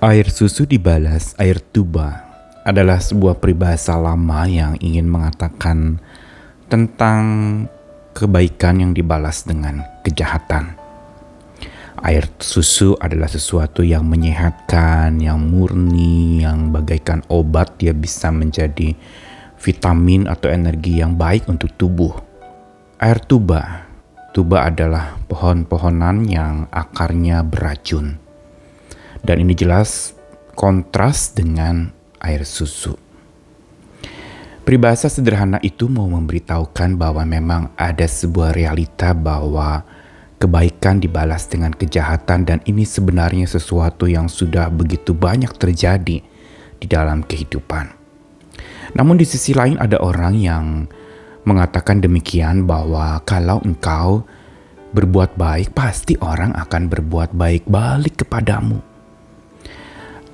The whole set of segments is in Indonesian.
Air susu dibalas air tuba adalah sebuah peribahasa lama yang ingin mengatakan tentang kebaikan yang dibalas dengan kejahatan. Air susu adalah sesuatu yang menyehatkan, yang murni, yang bagaikan obat. Dia bisa menjadi vitamin atau energi yang baik untuk tubuh. Air tuba adalah pohon-pohonan yang akarnya beracun. Dan ini jelas kontras dengan air susu. Peribahasa sederhana itu mau memberitahukan bahwa memang ada sebuah realita bahwa kebaikan dibalas dengan kejahatan, dan ini sebenarnya sesuatu yang sudah begitu banyak terjadi di dalam kehidupan. Namun di sisi lain ada orang yang mengatakan demikian, bahwa kalau engkau berbuat baik, pasti orang akan berbuat baik balik kepadamu.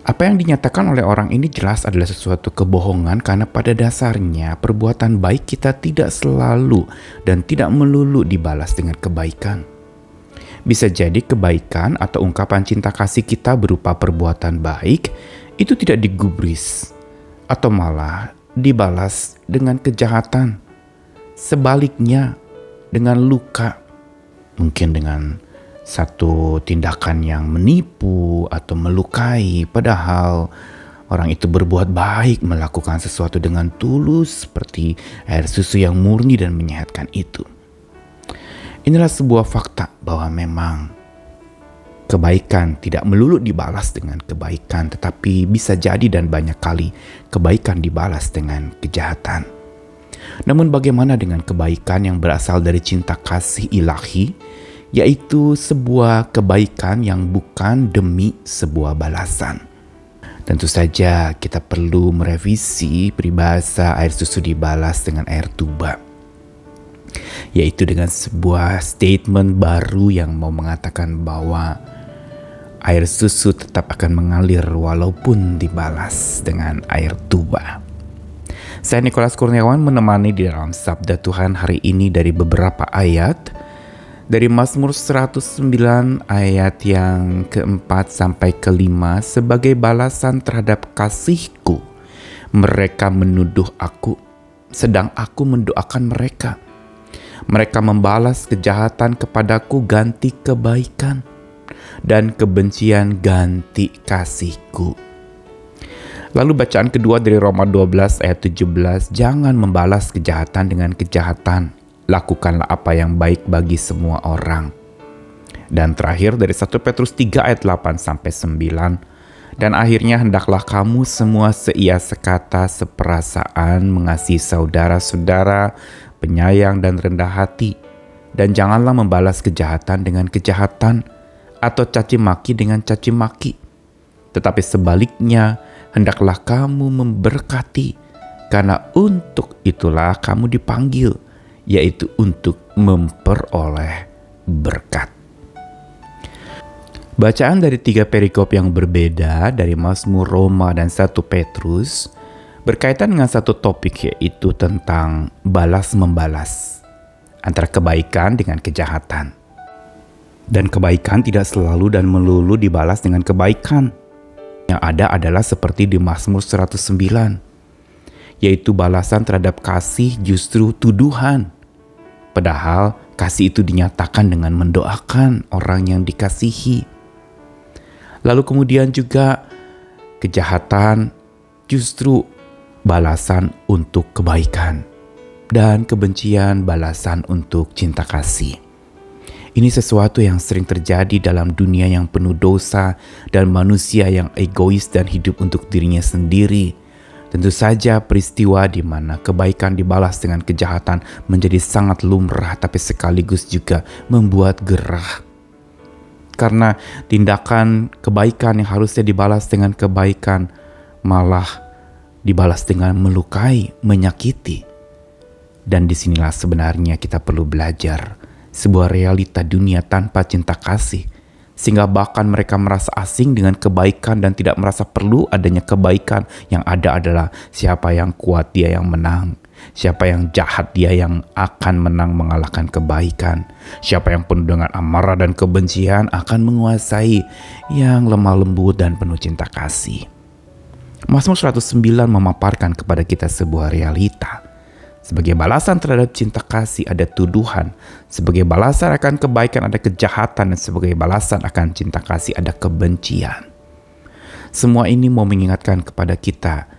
Apa yang dinyatakan oleh orang ini jelas adalah sesuatu kebohongan, karena pada dasarnya perbuatan baik kita tidak selalu dan tidak melulu dibalas dengan kebaikan. Bisa jadi kebaikan atau ungkapan cinta kasih kita berupa perbuatan baik itu tidak digubris atau malah dibalas dengan kejahatan. Sebaliknya, dengan luka, mungkin dengan satu tindakan yang menipu atau melukai, padahal orang itu berbuat baik, melakukan sesuatu dengan tulus seperti air susu yang murni dan menyehatkan itu. Inilah sebuah fakta bahwa memang kebaikan tidak melulu dibalas dengan kebaikan, tetapi bisa jadi dan banyak kali kebaikan dibalas dengan kejahatan. Namun bagaimana dengan kebaikan yang berasal dari cinta kasih ilahi, yaitu sebuah kebaikan yang bukan demi sebuah balasan? Tentu saja kita perlu merevisi peribahasa air susu dibalas dengan air tuba, yaitu dengan sebuah statement baru yang mau mengatakan bahwa air susu tetap akan mengalir walaupun dibalas dengan air tuba. Saya Nikolas Kurniawan menemani di dalam Sabda Tuhan hari ini dari beberapa ayat dari Mazmur 109 ayat yang keempat sampai kelima. Sebagai balasan terhadap kasihku, mereka menuduh aku, sedang aku mendoakan mereka. Mereka membalas kejahatan kepadaku ganti kebaikan, dan kebencian ganti kasihku. Lalu bacaan kedua dari Roma 12 ayat 17, jangan membalas kejahatan dengan kejahatan. Lakukanlah apa yang baik bagi semua orang. Dan terakhir dari 1 Petrus 3 ayat 8 sampai 9. Dan akhirnya hendaklah kamu semua seia sekata, seperasaan, mengasihi saudara-saudara, penyayang dan rendah hati. Dan janganlah membalas kejahatan dengan kejahatan, atau caci maki dengan caci maki. Tetapi sebaliknya, hendaklah kamu memberkati, karena untuk itulah kamu dipanggil, yaitu untuk memperoleh berkat. Bacaan dari 3 perikop yang berbeda dari Mazmur, Roma, dan 1 Petrus berkaitan dengan satu topik, yaitu tentang balas-membalas antara kebaikan dengan kejahatan. Dan kebaikan tidak selalu dan melulu dibalas dengan kebaikan. Yang ada adalah seperti di Mazmur 109, yaitu balasan terhadap kasih justru tuduhan. Padahal kasih itu dinyatakan dengan mendoakan orang yang dikasihi. Lalu kemudian juga kejahatan justru balasan untuk kebaikan, dan kebencian balasan untuk cinta kasih. Ini sesuatu yang sering terjadi dalam dunia yang penuh dosa dan manusia yang egois dan hidup untuk dirinya sendiri. Tentu saja peristiwa di mana kebaikan dibalas dengan kejahatan menjadi sangat lumrah, tapi sekaligus juga membuat gerah. Karena tindakan kebaikan yang harusnya dibalas dengan kebaikan malah dibalas dengan melukai, menyakiti. Dan disinilah sebenarnya kita perlu belajar sebuah realita dunia tanpa cinta kasih, sehingga bahkan mereka merasa asing dengan kebaikan dan tidak merasa perlu adanya kebaikan. Yang ada adalah siapa yang kuat, dia yang menang. Siapa yang jahat, dia yang akan menang mengalahkan kebaikan. Siapa yang penuh dengan amarah dan kebencian akan menguasai yang lemah lembut dan penuh cinta kasih. Mazmur 109 memaparkan kepada kita sebuah realita. Sebagai balasan terhadap cinta kasih ada tuduhan, sebagai balasan akan kebaikan ada kejahatan, dan sebagai balasan akan cinta kasih ada kebencian. Semua ini mau mengingatkan kepada kita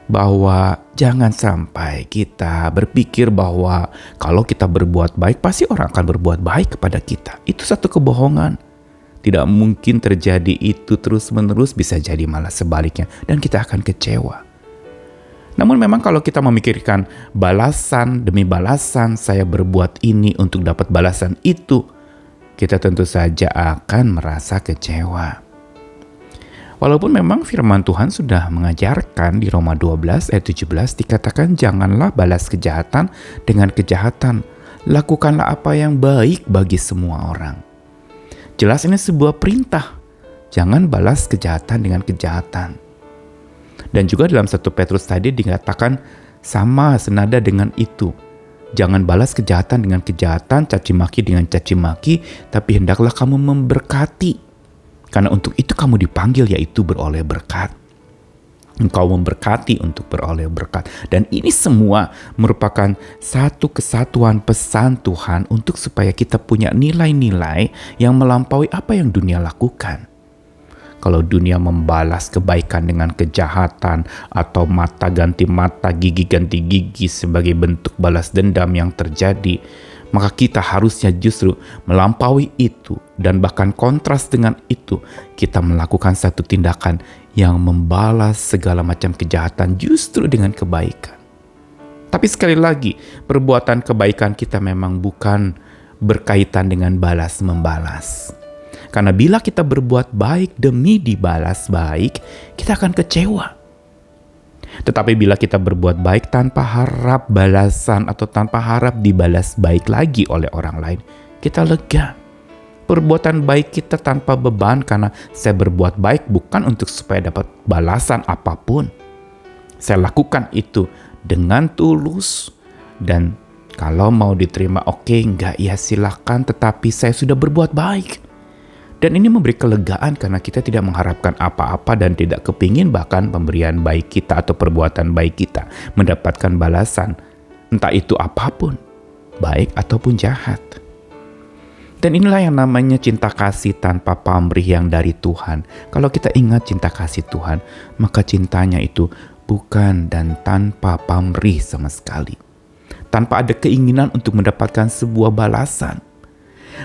bahwa jangan sampai kita berpikir bahwa kalau kita berbuat baik pasti orang akan berbuat baik kepada kita. Itu satu kebohongan. Tidak mungkin terjadi itu terus-menerus, bisa jadi malah sebaliknya dan kita akan kecewa. Namun memang kalau kita memikirkan balasan demi balasan, saya berbuat ini untuk dapat balasan itu, kita tentu saja akan merasa kecewa. Walaupun memang firman Tuhan sudah mengajarkan di Roma 12 ayat 17 dikatakan janganlah balas kejahatan dengan kejahatan, lakukanlah apa yang baik bagi semua orang. Jelas ini sebuah perintah, jangan balas kejahatan dengan kejahatan. Dan juga dalam 1 Petrus tadi dikatakan sama senada dengan itu. Jangan balas kejahatan dengan kejahatan, caci maki dengan caci maki, tapi hendaklah kamu memberkati. Karena untuk itu kamu dipanggil, yaitu beroleh berkat. Engkau memberkati untuk beroleh berkat. Dan ini semua merupakan satu kesatuan pesan Tuhan untuk supaya kita punya nilai-nilai yang melampaui apa yang dunia lakukan. Kalau dunia membalas kebaikan dengan kejahatan atau mata ganti mata, gigi ganti gigi sebagai bentuk balas dendam yang terjadi, maka kita harusnya justru melampaui itu dan bahkan kontras dengan itu. Kita melakukan satu tindakan yang membalas segala macam kejahatan justru dengan kebaikan. Tapi sekali lagi, perbuatan kebaikan kita memang bukan berkaitan dengan balas-membalas. Karena bila kita berbuat baik demi dibalas baik, kita akan kecewa. Tetapi bila kita berbuat baik tanpa harap balasan atau tanpa harap dibalas baik lagi oleh orang lain, kita lega. Perbuatan baik kita tanpa beban karena saya berbuat baik bukan untuk supaya dapat balasan apapun. Saya lakukan itu dengan tulus dan kalau mau diterima oke, enggak ya silahkan, tetapi saya sudah berbuat baik. Dan ini memberi kelegaan karena kita tidak mengharapkan apa-apa dan tidak kepingin bahkan pemberian baik kita atau perbuatan baik kita mendapatkan balasan. Entah itu apapun, baik ataupun jahat. Dan inilah yang namanya cinta kasih tanpa pamrih yang dari Tuhan. Kalau kita ingat cinta kasih Tuhan, maka cintanya itu bukan dan tanpa pamrih sama sekali. Tanpa ada keinginan untuk mendapatkan sebuah balasan.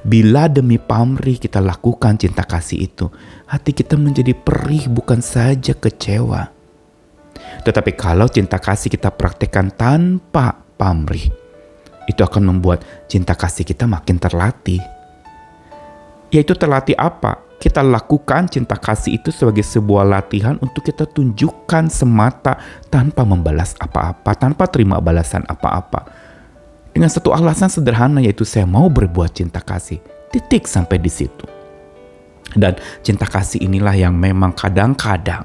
Bila demi pamrih kita lakukan cinta kasih itu, hati kita menjadi perih bukan saja kecewa. Tetapi kalau cinta kasih kita praktekkan tanpa pamrih, itu akan membuat cinta kasih kita makin terlatih. Yaitu terlatih apa? Kita lakukan cinta kasih itu sebagai sebuah latihan untuk kita tunjukkan semata tanpa membalas apa-apa, tanpa terima balasan apa-apa. Dengan satu alasan sederhana, yaitu saya mau berbuat cinta kasih. Titik sampai di situ. Dan cinta kasih inilah yang memang kadang-kadang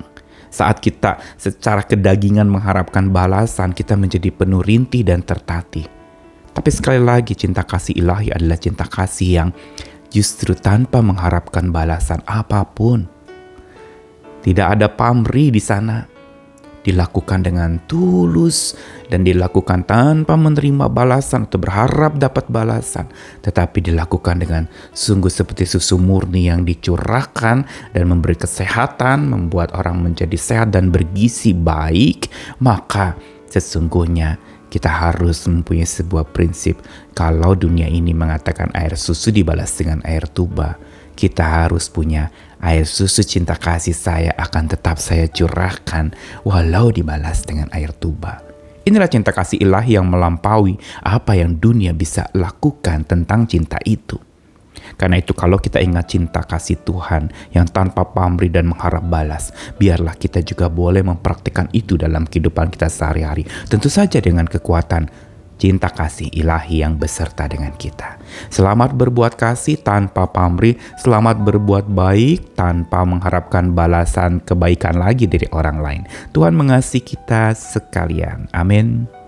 saat kita secara kedagingan mengharapkan balasan, kita menjadi penuh rintih dan tertatih. Tapi sekali lagi, cinta kasih ilahi adalah cinta kasih yang justru tanpa mengharapkan balasan apapun. Tidak ada pamrih di sana. Dilakukan dengan tulus dan dilakukan tanpa menerima balasan atau berharap dapat balasan. Tetapi dilakukan dengan sungguh seperti susu murni yang dicurahkan dan memberi kesehatan, membuat orang menjadi sehat dan bergizi baik. Maka sesungguhnya kita harus mempunyai sebuah prinsip. Kalau dunia ini mengatakan air susu dibalas dengan air tuba, kita harus punya air susu cinta kasih saya akan tetap saya curahkan walau dibalas dengan air tuba. Inilah cinta kasih ilahi yang melampaui apa yang dunia bisa lakukan tentang cinta itu. Karena itu kalau kita ingat cinta kasih Tuhan yang tanpa pamrih dan mengharap balas, biarlah kita juga boleh mempraktikkan itu dalam kehidupan kita sehari-hari. Tentu saja dengan kekuatan cinta kasih ilahi yang beserta dengan kita. Selamat berbuat kasih tanpa pamrih, selamat berbuat baik tanpa mengharapkan balasan kebaikan lagi dari orang lain. Tuhan mengasihi kita sekalian. Amin.